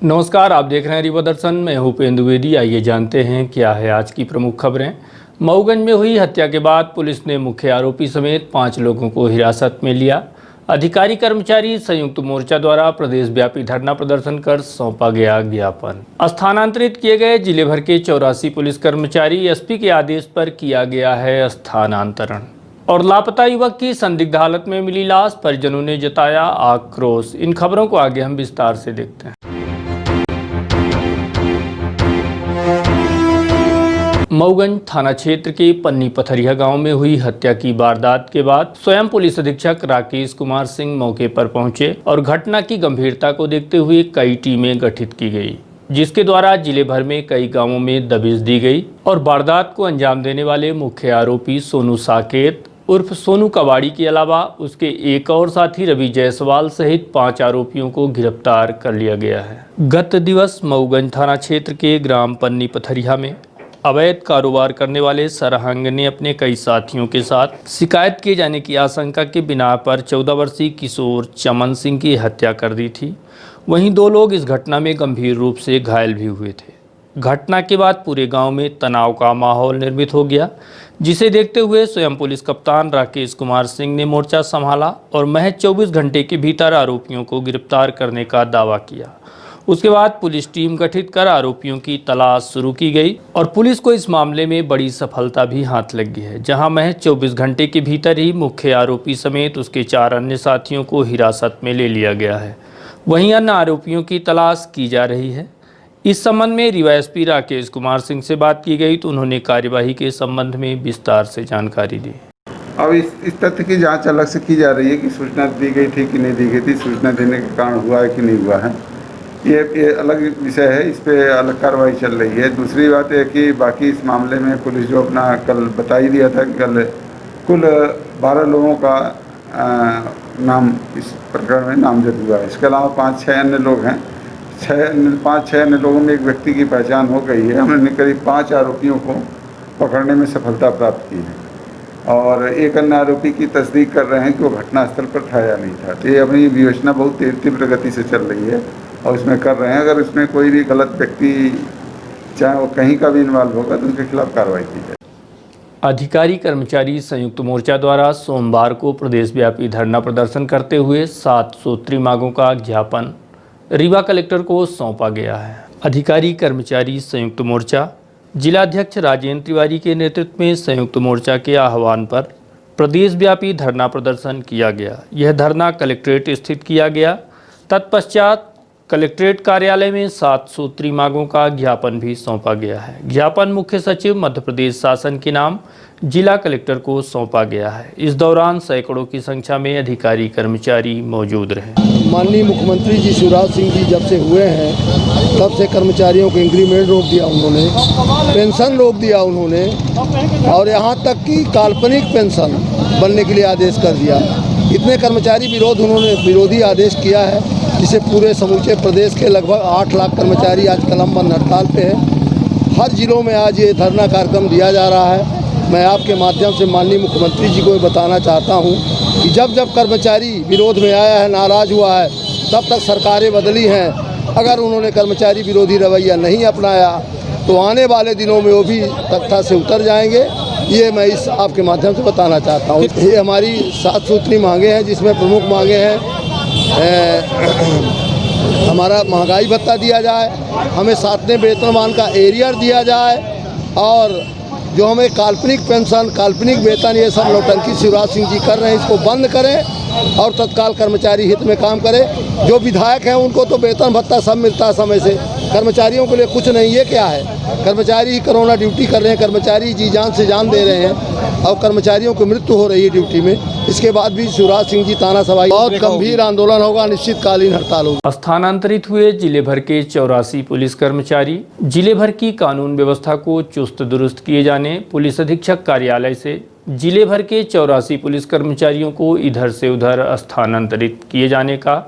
नमस्कार, आप देख रहे हैं रिवा दर्शन। मैं हूं उपेंद्र द्विवेदी। आइए जानते हैं क्या है आज की प्रमुख खबरें। मऊगंज में हुई हत्या के बाद पुलिस ने मुख्य आरोपी समेत 5 लोगों को हिरासत में लिया। अधिकारी कर्मचारी संयुक्त मोर्चा द्वारा प्रदेश व्यापी धरना प्रदर्शन कर सौंपा गया ज्ञापन। स्थानांतरित किए गए जिले भर के 84 पुलिस कर्मचारी एसपी के आदेश पर किया गया है स्थानांतरण। और लापता युवक की संदिग्ध हालत में मिली लाश, परिजनों ने जताया आक्रोश। इन खबरों को आगे हम विस्तार से देखते हैं। मऊगंज थाना क्षेत्र के पन्नी पथरिया गांव में हुई हत्या की वारदात के बाद स्वयं पुलिस अधीक्षक राकेश कुमार सिंह मौके पर पहुंचे और घटना की गंभीरता को देखते हुए कई टीमें गठित की गई, जिसके द्वारा जिले भर में कई गांवों में दबिश दी गई और वारदात को अंजाम देने वाले मुख्य आरोपी सोनू साकेत उर्फ सोनू कबाड़ी के अलावा उसके एक और साथी रवि जायसवाल सहित 5 आरोपियों को गिरफ्तार कर लिया गया है। गत दिवस मऊगंज थाना क्षेत्र के ग्राम पन्नी पथरिया में अवैध कारोबार करने वाले सरहंग ने अपने कई साथियों के साथ शिकायत किए जाने की आशंका के बिना पर 14 वर्षीय किशोर चमन सिंह की हत्या कर दी थी। वहीं 2 लोग इस घटना में गंभीर रूप से घायल भी हुए थे। घटना के बाद पूरे गांव में तनाव का माहौल निर्मित हो गया, जिसे देखते हुए स्वयं पुलिस कप्तान राकेश कुमार सिंह ने मोर्चा संभाला और महज 24 घंटे के भीतर आरोपियों को गिरफ्तार करने का दावा किया। उसके बाद पुलिस टीम गठित कर आरोपियों की तलाश शुरू की गई और पुलिस को इस मामले में बड़ी सफलता भी हाथ लगी है, जहां महज 24 घंटे के भीतर ही मुख्य आरोपी समेत उसके 4 अन्य साथियों को हिरासत में ले लिया गया है। वहीं अन्य आरोपियों की तलाश की जा रही है। इस संबंध में रीवा एसपी राकेश कुमार सिंह से बात की गई तो उन्होंने कार्यवाही के संबंध में विस्तार से जानकारी दी। अब इस तथ्य की जाँच अलग से की जा रही है कि सूचना दी गई थी कि नहीं दी गई थी, सूचना देने के कारण हुआ है कि नहीं हुआ है, ये अलग विषय है। इस पे अलग कार्रवाई चल रही है। दूसरी बात है कि बाकी इस मामले में पुलिस जो अपना कल बता ही दिया था कि कल कुल 12 लोगों का नाम इस प्रकरण में नामजद हुआ है। इसके अलावा 5-6 अन्य लोग हैं। 5-6 अन्य लोगों में एक व्यक्ति की पहचान हो गई है। हमने करीब 5 आरोपियों को पकड़ने में सफलता प्राप्त की है और एक अन्य आरोपी की तस्दीक कर रहे हैं कि वो घटनास्थल पर था या नहीं था। तो ये अपनी विवेचना बहुत तीव्र गति से चल रही है और इसमें कर रहे हैं। अगर इसमें कोई भी गलत व्यक्ति चाहे वो कहीं का भी इन्वॉल्व होगा तो उसके खिलाफ कार्रवाई की जाए। अधिकारी कर्मचारी संयुक्त मोर्चा द्वारा सोमवार को प्रदेश व्यापी धरना प्रदर्शन करते हुए 7 सूत्री मांगों का ज्ञापन रीवा कलेक्टर को सौंपा गया है। अधिकारी कर्मचारी संयुक्त मोर्चा जिलाध्यक्ष राजेंद्र तिवारी के नेतृत्व में संयुक्त मोर्चा के आह्वान पर प्रदेश व्यापी धरना प्रदर्शन किया गया। यह धरना कलेक्ट्रेट स्थित किया गया। तत्पश्चात कलेक्ट्रेट कार्यालय में 7 सूत्री मांगों का ज्ञापन भी सौंपा गया है। ज्ञापन मुख्य सचिव मध्य प्रदेश शासन के नाम जिला कलेक्टर को सौंपा गया है। इस दौरान सैकड़ों की संख्या में अधिकारी कर्मचारी मौजूद रहे। माननीय मुख्यमंत्री जी शिवराज सिंह जी जब से हुए हैं तब से कर्मचारियों को इंक्रीमेंट रोक दिया उन्होंने, पेंशन रोक दिया उन्होंने और यहाँ तक कि काल्पनिक पेंशन बनने के लिए आदेश कर दिया। इतने कर्मचारी उन्होंने विरोधी आदेश किया है, जिसे पूरे समूचे प्रदेश के लगभग 8 लाख कर्मचारी आज कलम बंद हड़ताल पे हैं। हर जिलों में आज ये धरना कार्यक्रम दिया जा रहा है। मैं आपके माध्यम से माननीय मुख्यमंत्री जी को बताना चाहता हूँ कि जब जब कर्मचारी विरोध में आया है, नाराज़ हुआ है, तब तक सरकारें बदली हैं। अगर उन्होंने कर्मचारी विरोधी रवैया नहीं अपनाया तो आने वाले दिनों में वो भी तख्ता से उतर जाएंगे। ये मैं इस आपके माध्यम से बताना चाहता हूँ। ये हमारी 7 सूत्री मांगे हैं, जिसमें प्रमुख मांगे हैं हमारा महंगाई भत्ता दिया जाए, हमें 7वें वेतनमान का एरियर दिया जाए और जो हमें काल्पनिक पेंशन, काल्पनिक वेतन, ये सब नौटंकी शिवराज सिंह जी कर रहे हैं, इसको बंद करें और तत्काल कर्मचारी हित में काम करें। जो विधायक हैं उनको तो वेतन भत्ता सब मिलता है समय से, कर्मचारियों के लिए कुछ नहीं। ये क्या है? कर्मचारी ही कोरोना ड्यूटी कर रहे हैं, कर्मचारी जी जान से जान दे रहे हैं और कर्मचारियों की मृत्यु हो रही है ड्यूटी में। इसके बाद भी शिवराज सिंह जी तानाशाही, बहुत गंभीर आंदोलन होगा, निश्चितकालीन हड़ताल होगा। स्थानांतरित हुए जिले भर के 84 पुलिस कर्मचारी जिले भर की कानून व्यवस्था को चुस्त दुरुस्त किए जाने पुलिस अधीक्षक कार्यालय से जिले भर के 84 पुलिस कर्मचारियों को इधर से उधर स्थानांतरित किए जाने का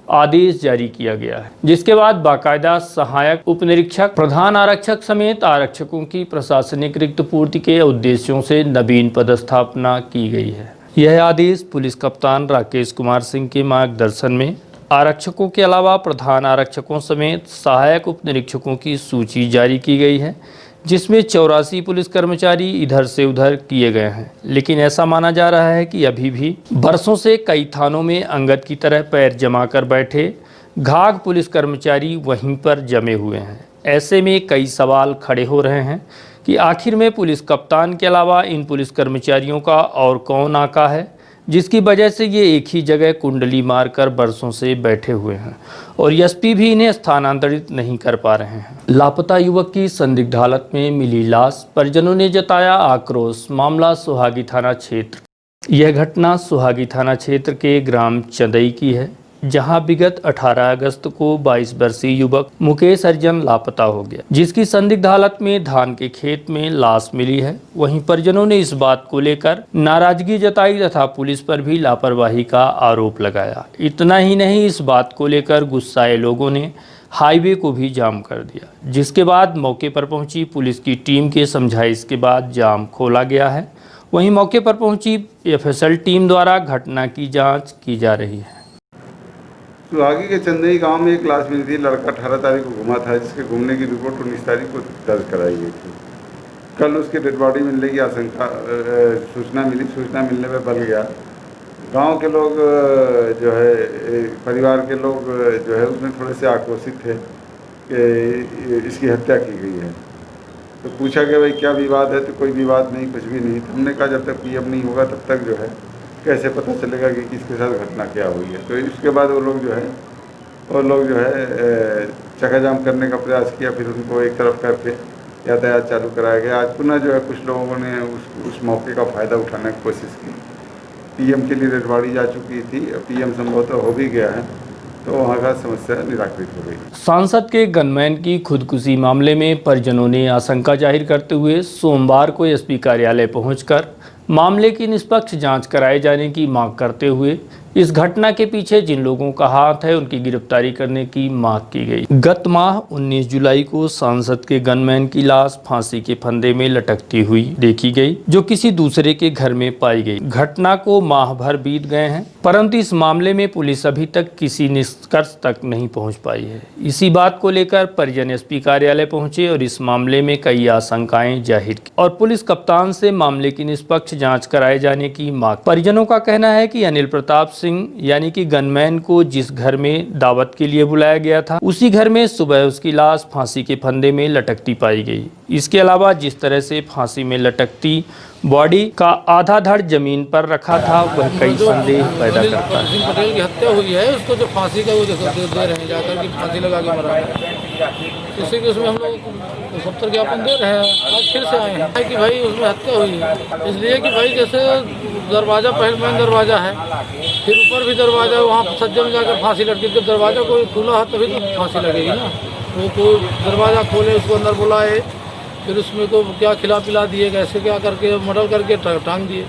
आदेश जारी किया गया है, जिसके बाद बाकायदा सहायक उप निरीक्षक, प्रधान आरक्षक समेत आरक्षकों की प्रशासनिक रिक्त पूर्ति के उद्देश्यों से नवीन पदस्थापना की गई है। यह आदेश पुलिस कप्तान राकेश कुमार सिंह के मार्गदर्शन में आरक्षकों के अलावा प्रधान आरक्षकों समेत सहायक उप निरीक्षकों की सूची जारी की गई है, जिसमें 84 पुलिस कर्मचारी इधर से उधर किए गए हैं। लेकिन ऐसा माना जा रहा है कि अभी भी बरसों से कई थानों में अंगद की तरह पैर जमा कर बैठे घाघ पुलिस कर्मचारी वहीं पर जमे हुए हैं। ऐसे में कई सवाल खड़े हो रहे हैं कि आखिर में पुलिस कप्तान के अलावा इन पुलिस कर्मचारियों का और कौन आका है, जिसकी वजह से ये एक ही जगह कुंडली मारकर बरसों से बैठे हुए हैं और एसपी भी इन्हें स्थानांतरित नहीं कर पा रहे हैं। लापता युवक की संदिग्ध हालत में मिली लाश, परिजनों ने जताया आक्रोश। मामला सुहागी थाना क्षेत्र। यह घटना सुहागी थाना क्षेत्र के ग्राम चंदई की है, जहां विगत 18 अगस्त को 22 वर्षीय युवक मुकेश अर्जन लापता हो गया, जिसकी संदिग्ध हालत में धान के खेत में लाश मिली है। वहीं परिजनों ने इस बात को लेकर नाराजगी जताई तथा पुलिस पर भी लापरवाही का आरोप लगाया। इतना ही नहीं, इस बात को लेकर गुस्साए लोगों ने हाईवे को भी जाम कर दिया, जिसके बाद मौके पर पहुंची पुलिस की टीम के समझाइश के बाद जाम खोला गया है। वहीं मौके पर पहुंची एफएसएल टीम द्वारा घटना की जाँच की जा रही है। सुहागी के चंदई गांव में एक लाश मिली थी। लड़का 18 तारीख को घुमा था, जिसके घूमने की रिपोर्ट 19 तारीख को दर्ज कराई गई थी। कल उसकी डेड बॉडी मिलने की आशंका सूचना मिली। सूचना मिलने पर बल गया। गांव के लोग जो है, परिवार के लोग जो है उसमें थोड़े से आक्रोशित थे कि इसकी हत्या की गई है। तो पूछा कि भाई क्या विवाद है, तो कोई विवाद नहीं, कुछ भी नहीं। हमने कहा जब तक पीएम नहीं होगा तब तक जो है कैसे पता चलेगा कि किसके साथ घटना क्या हुई है। तो इसके बाद वो लोग जो है चकाजाम करने का प्रयास किया। फिर उनको एक तरफ करके यातायात चालू कराया गया। आज पुनः जो है कुछ लोगों ने उस मौके का फ़ायदा उठाने की कोशिश की। पीएम के लिए डेड बॉडी जा चुकी थी, पीएम संभवतः हो भी गया है, तो वहाँ का समस्या निराकृत हो गई। सांसद के गनमैन की खुदकुशी मामले में परिजनों ने आशंका जाहिर करते हुए सोमवार को एसपी कार्यालय पहुंचकर मामले की निष्पक्ष जांच कराए जाने की मांग करते हुए इस घटना के पीछे जिन लोगों का हाथ है उनकी गिरफ्तारी करने की मांग की गई। गत माह 19 जुलाई को सांसद के गनमैन की लाश फांसी के फंदे में लटकती हुई देखी गई, जो किसी दूसरे के घर में पाई गई। घटना को माह भर बीत गए हैं, परंतु इस मामले में पुलिस अभी तक किसी निष्कर्ष तक नहीं पहुंच पाई है। इसी बात को लेकर परिजन एसपी कार्यालय पहुंचे और इस मामले में कई आशंकाएं जाहिर की और पुलिस कप्तान से मामले की निष्पक्ष जाँच कराए जाने की मांग। परिजनों का कहना है कि अनिल प्रताप सिंह यानी कि गनमैन को जिस घर में दावत के लिए बुलाया गया था, उसी घर में सुबह उसकी लाश फांसी के फंदे में लटकती पाई गई। इसके अलावा जिस तरह से फांसी में लटकती बॉडी का आधा धड़ जमीन पर रखा था, वह कई संदेह पैदा करता है। पटेल की हत्या हुई है, उसको जो फांसी का वो दे रहे हैं, जाकर कि फांसी लगा के मरा है। इसी के उसमें हम लोग 70 ज्ञापन दे रहे हैं। आज फिर से आए हैं कि भाई उसमें हत्या हुई है, इसलिए कि भाई जैसे दरवाज़ा पहले मेन दरवाज़ा है, फिर ऊपर भी दरवाज़ा, वहाँ सज्जे में जाकर फांसी लटकी। जब दरवाज़ा कोई खुला है तभी तो फांसी लगेगी ना। वो कोई दरवाज़ा खोले, उसको अंदर बुलाए, फिर उसमें को क्या खिला पिला दिए, कैसे क्या करके मर्डर करके टांग दिए।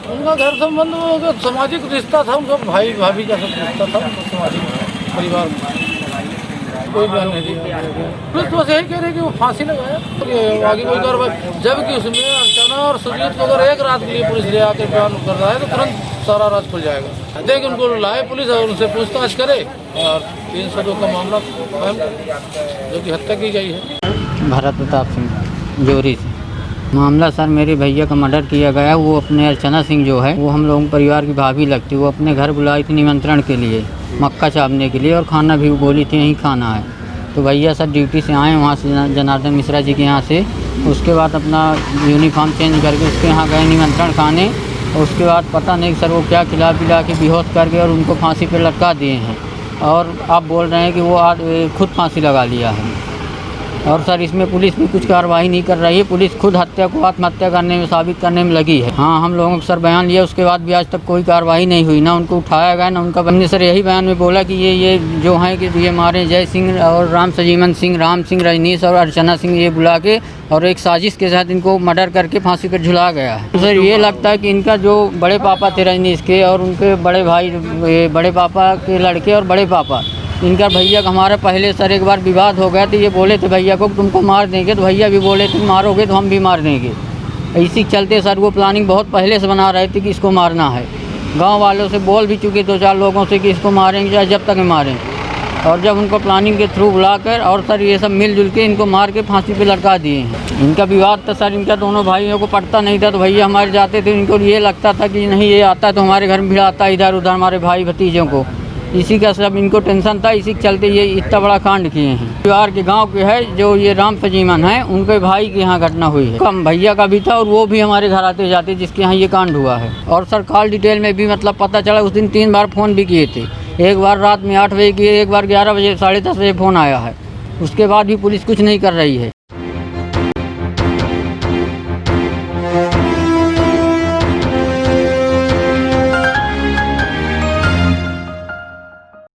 उनका घर संबंध में सामाजिक रिश्ता था, उनका भाई भाभी का सब रिश्ता था, उनका सामाजिक परिवार में कोई बयान नहीं दिया। पुलिस बस यही कह रही कि वो फांसी लगाया, आगे कोई कार्रवाई। जबकि उसमें अर्चना और सुजीत को अगर एक रात के लिए पुलिस ले आकर बयान कर रहा है तो तुरंत सारा राज खुल जाएगा। देखिए उनको लाए पुलिस और उनसे पूछताछ करे और 302 का मामला कायम करे, जो कि हत्या की गई है। भरत प्रताप सिंह जोरी से मामला सर, मेरे भैया का मर्डर किया गया। वो अपने अर्चना सिंह जो है, वो हम लोगों परिवार की भाभी लगती, वो अपने घर बुलाई थी निमंत्रण के लिए, मक्का छापने के लिए, और खाना भी बोली थी यहीं खाना है। तो भैया सर ड्यूटी से आए वहाँ से, जनार्दन मिश्रा जी के यहाँ से। उसके बाद अपना यूनिफॉर्म चेंज करके उसके यहाँ गए निमंत्रण खाने, और उसके बाद पता नहीं सर वो क्या खिला पिला के बेहोश करके और उनको फांसी पर लटका दिए हैं। और आप बोल रहे हैं कि वो खुद फांसी लगा लिया है। और सर इसमें पुलिस भी कुछ कार्रवाई नहीं कर रही है। पुलिस खुद हत्या को आत्महत्या करने में साबित करने में लगी है। हाँ, हम लोगों को सर बयान लिया, उसके बाद भी आज तक कोई कार्रवाई नहीं हुई, ना उनको उठाया गया ना उनका। हमने सर यही बयान में बोला कि ये जो हैं कि ये मारे जय सिंह और राम सजीवन सिंह, राम सिंह, रजनीश और अर्चना सिंह, ये बुला के और एक साजिश के साथ इनको मर्डर करके फांसी पर झुला गया है। तो सर ये लगता है कि इनका जो बड़े पापा थे रजनीश के और उनके बड़े भाई, बड़े पापा के लड़के और बड़े पापा, इनका भैया का हमारा पहले सर एक बार विवाद हो गया तो ये बोले थे भैया को तुमको मार देंगे, तो भैया भी बोले तुम मारोगे तो हम भी मार देंगे। इसी चलते सर वो प्लानिंग बहुत पहले से बना रहे थे कि इसको मारना है। गांव वालों से बोल भी चुके 2-4 लोगों से कि इसको मारेंगे चाहे जब तक मारें, और जब उनको प्लानिंग के थ्रू बुलाकर और सर ये सब मिलजुल के इनको मार के फांसी पे लटका दिए हैं। इनका विवाद था सर, इनका दोनों भाइयों को पटता नहीं था, तो भैया हमारे जाते थे, इनको ये लगता था कि नहीं ये आता है तो हमारे घर में भिड़ाता है इधर उधर हमारे भाई भतीजों को, इसी का सब इनको टेंशन था, इसी के चलते ये इतना बड़ा कांड किए हैं। परिवार के गांव के है जो ये राम फजीमन है, उनके भाई के यहाँ घटना हुई है, कम भैया का भी था और वो भी हमारे घर आते जाते जिसके यहाँ ये कांड हुआ है। और सर कॉल डिटेल में भी मतलब पता चला, उस दिन 3 बार फ़ोन भी किए थे, एक बार रात में 8 बजे किए, एक बार 11 बजे 10:30 बजे फ़ोन आया है, उसके बाद भी पुलिस कुछ नहीं कर रही है।